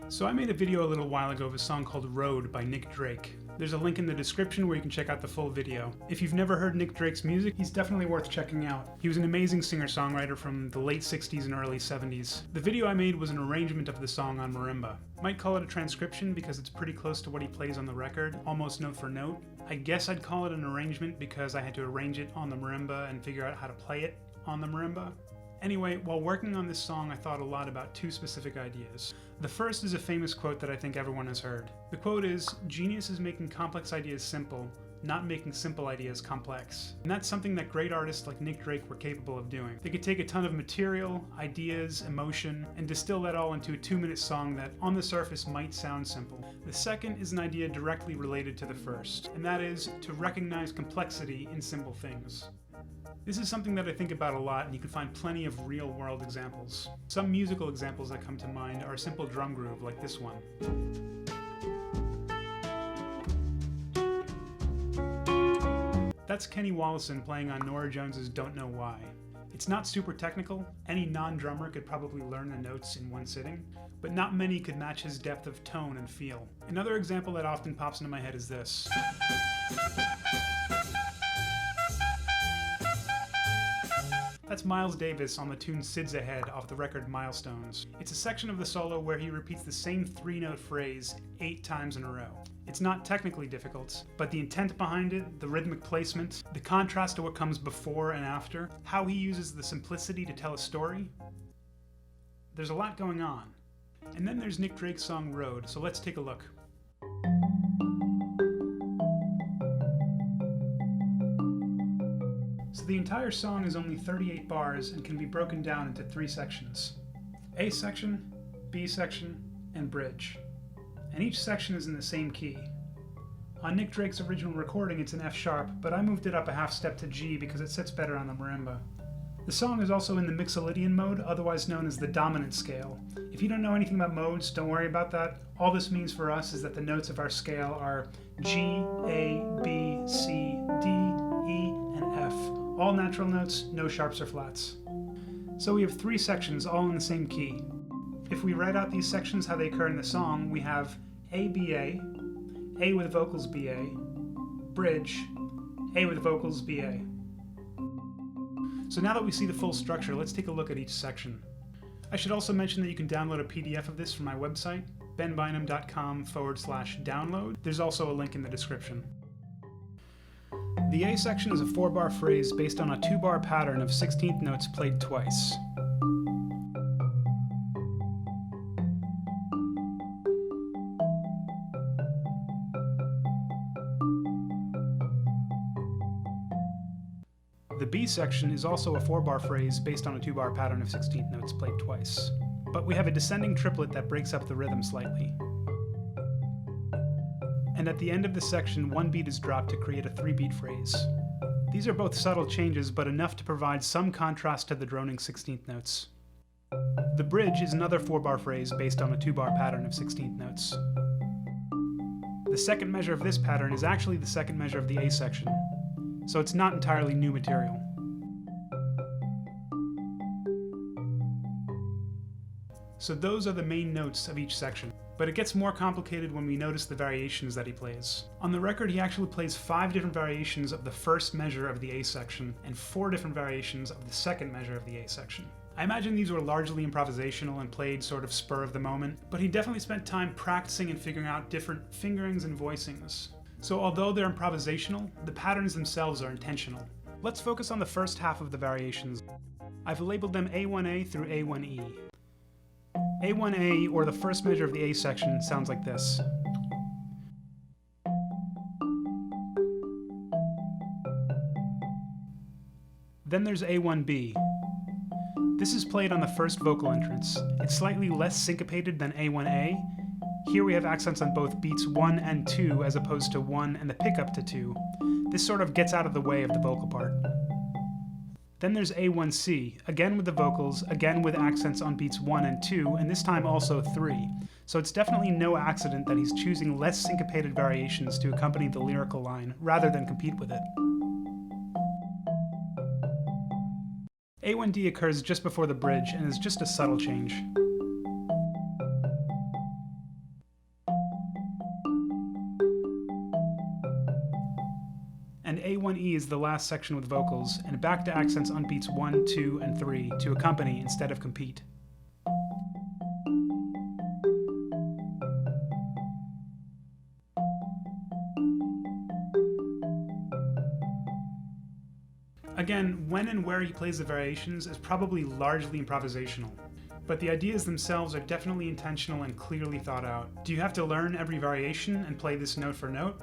So I made a video a little while ago of a song called Road by Nick Drake. There's a link in the description where you can check out the full video. If you've never heard Nick Drake's music, he's definitely worth checking out. He was an amazing singer-songwriter from the late 60s and early 70s. The video I made was an arrangement of the song on marimba. Might call it a transcription because it's pretty close to what he plays on the record, almost note for note. I guess I'd call it an arrangement because I had to arrange it on the marimba and figure out how to play it on the marimba. Anyway, while working on this song, I thought a lot about two specific ideas. The first is a famous quote that I think everyone has heard. The quote is, "Genius is making complex ideas simple, not making simple ideas complex." And that's something that great artists like Nick Drake were capable of doing. They could take a ton of material, ideas, emotion, and distill that all into a 2-minute song that on the surface might sound simple. The second is an idea directly related to the first, and that is to recognize complexity in simple things. This is something that I think about a lot, and you can find plenty of real-world examples. Some musical examples that come to mind are a simple drum groove like this one. That's Kenny Wollesen playing on Norah Jones's Don't Know Why. It's not super technical. Any non-drummer could probably learn the notes in one sitting, but not many could match his depth of tone and feel. Another example that often pops into my head is this. That's Miles Davis on the tune Sid's Ahead off the record Milestones. It's a section of the solo where he repeats the same 3-note phrase 8 times in a row. It's not technically difficult, but the intent behind it, the rhythmic placement, the contrast to what comes before and after, how he uses the simplicity to tell a story, there's a lot going on. And then there's Nick Drake's song Road, so let's take a look. So the entire song is only 38 bars and can be broken down into 3 sections. A section, B section, and bridge. And each section is in the same key. On Nick Drake's original recording it's an F sharp, but I moved it up a half step to G because it sits better on the marimba. The song is also in the Mixolydian mode, otherwise known as the dominant scale. If you don't know anything about modes, don't worry about that. All this means for us is that the notes of our scale are G, A, B, C, D, E, and F. All natural notes, no sharps or flats. So we have 3 sections all in the same key. If we write out these sections how they occur in the song, we have A, B, A with vocals B, A, bridge, A with vocals B, A. So now that we see the full structure, let's take a look at each section. I should also mention that you can download a PDF of this from my website, benbynum.com/download. There's also a link in the description. The A section is a 4-bar phrase based on a 2-bar pattern of 16th notes played twice. The B section is also a 4-bar phrase based on a 2-bar pattern of 16th notes played twice. But we have a descending triplet that breaks up the rhythm slightly. And at the end of the section, 1 beat is dropped to create a 3-beat phrase. These are both subtle changes, but enough to provide some contrast to the droning 16th notes. The bridge is another 4-bar phrase based on a 2-bar pattern of 16th notes. The second measure of this pattern is actually the second measure of the A section, so it's not entirely new material. So those are the main notes of each section. But it gets more complicated when we notice the variations that he plays. On the record, he actually plays 5 different variations of the first measure of the A section, and 4 different variations of the second measure of the A section. I imagine these were largely improvisational and played sort of spur of the moment, but he definitely spent time practicing and figuring out different fingerings and voicings. So although they're improvisational, the patterns themselves are intentional. Let's focus on the first half of the variations. I've labeled them A1A through A1E. A1A, or the first measure of the A section, sounds like this. Then there's A1B. This is played on the first vocal entrance. It's slightly less syncopated than A1A. Here we have accents on both beats 1 and 2 as opposed to 1 and the pickup to 2. This sort of gets out of the way of the vocal part. Then there's A1C, again with the vocals, again with accents on beats 1 and 2, and this time also 3. So it's definitely no accident that he's choosing less syncopated variations to accompany the lyrical line, rather than compete with it. A1D occurs just before the bridge and is just a subtle change. and A1E is the last section with vocals, and back to accents on beats 1, 2, and 3 to accompany instead of compete. Again, when and where he plays the variations is probably largely improvisational, but the ideas themselves are definitely intentional and clearly thought out. Do you have to learn every variation and play this note for note?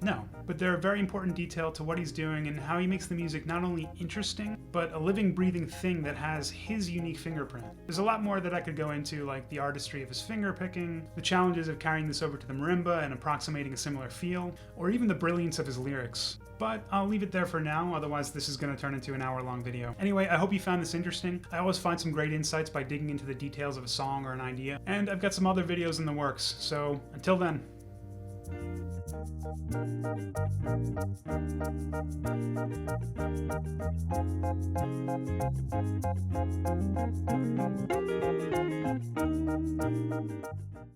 No, but they're a very important detail to what he's doing and how he makes the music not only interesting, but a living, breathing thing that has his unique fingerprint. There's a lot more that I could go into, like the artistry of his finger picking, the challenges of carrying this over to the marimba and approximating a similar feel, or even the brilliance of his lyrics. But I'll leave it there for now, otherwise this is going to turn into an hour-long video. Anyway, I hope you found this interesting. I always find some great insights by digging into the details of a song or an idea, and I've got some other videos in the works, so until then.